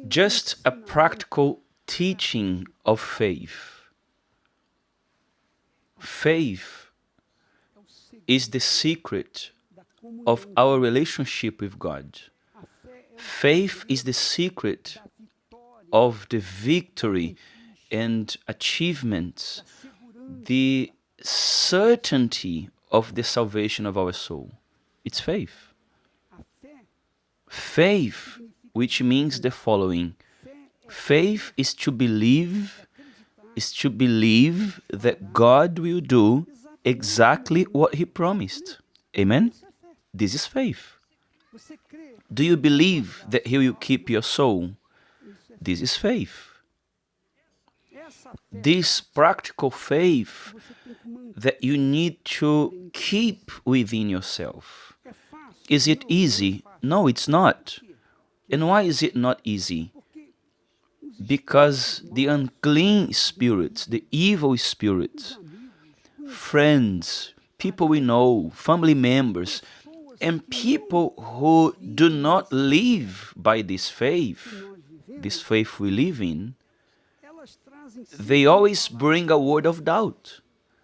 just a practical teaching of faith. Faith is the secret of our relationship with God. Faith is the secret of the victory and achievements, the certainty of the salvation of our soul. It's faith. Faith, which means the following. Faith is to believe that God will do exactly what He promised. Amen? This is faith. Do you believe that He will keep your soul? This is faith. This practical faith that you need to keep within yourself. Is it easy? No, it's not. And why is it not easy? Because the unclean spirits, the evil spirits, friends, people we know, family members, and people who do not live by this faith we live in, they always bring a word of doubt,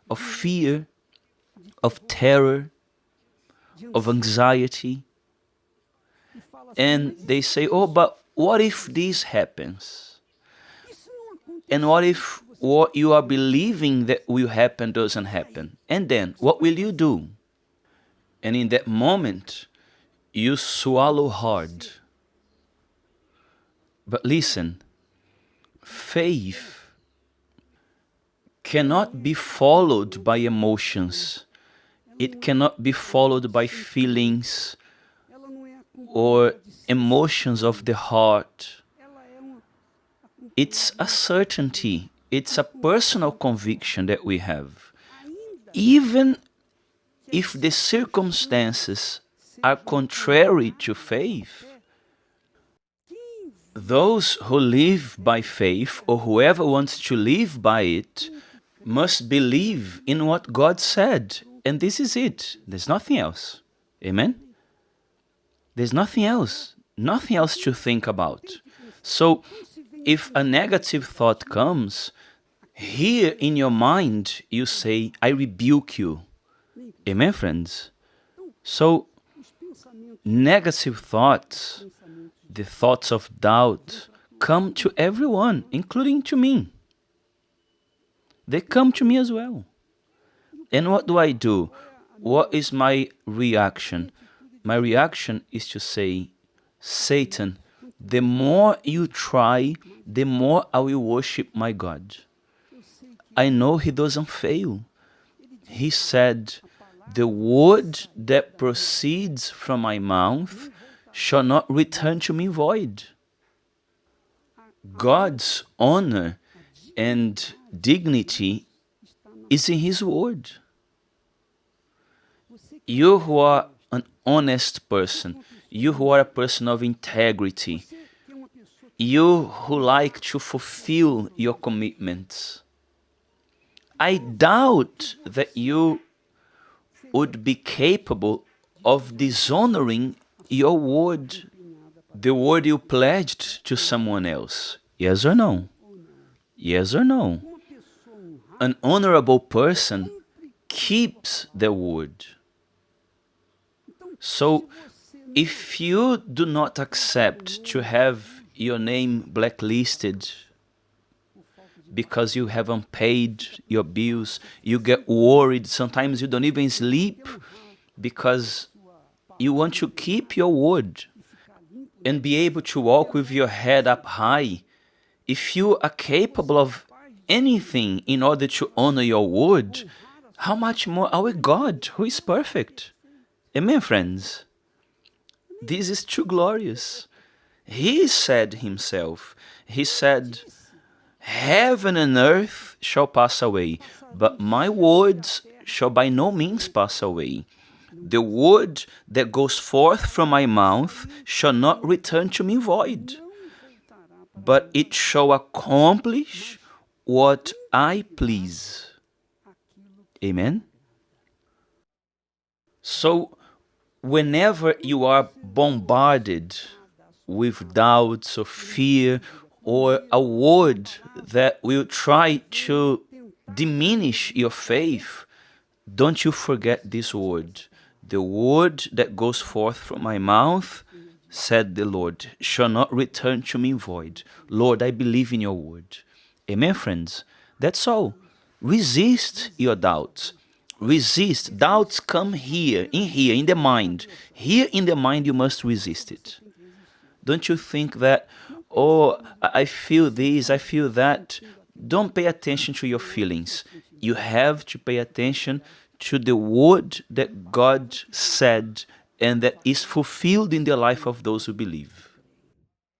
of fear, of terror, of anxiety. And they say, oh, but what if this happens? And what if what you are believing that will happen doesn't happen? And then, what will you do? And in that moment, you swallow hard. But listen, faith cannot be followed by emotions. It cannot be followed by feelings or emotions of the heart. It's a certainty. It's a personal conviction that we have. Even if the circumstances are contrary to faith, those who live by faith, or whoever wants to live by it, must believe in what God said. And this is it. There's nothing else. Amen? There's nothing else. Nothing else to think about. So, if a negative thought comes, here in your mind you say, I rebuke you. Amen, friends? So, negative thoughts, the thoughts of doubt, come to everyone, including to me. They come to me as well. And what do? What is my reaction? My reaction is to say, Satan, the more you try, the more I will worship my God. I know He doesn't fail. He said, the word that proceeds from my mouth shall not return to me void. God's honor and dignity is in His word. You who are an honest person, you who are a person of integrity, you who like to fulfill your commitments, I doubt that you would be capable of dishonoring your word, the word you pledged to someone else. Yes or no? Yes or no? An honorable person keeps their word. So, if you do not accept to have your name blacklisted because you haven't paid your bills, you get worried, sometimes you don't even sleep because you want to keep your word and be able to walk with your head up high. If you are capable of anything in order to honor your word, how much more our God, who is perfect? Amen, friends? This is too glorious. He said Himself, He said, heaven and earth shall pass away, but my words shall by no means pass away. The word that goes forth from my mouth shall not return to me void, but it shall accomplish what I please. Amen? So, whenever you are bombarded with doubts or fear or a word that will try to diminish your faith, don't you forget this word. The word that goes forth from my mouth, said the Lord, shall not return to me void. Lord, I believe in your word. Amen, friends? That's all. Resist your doubts. Resist. Doubts come here, in the mind. Here in the mind, you must resist it. Don't you think that, oh, I feel this, I feel that. Don't pay attention to your feelings. You have to pay attention to the word that God said and that is fulfilled in the life of those who believe.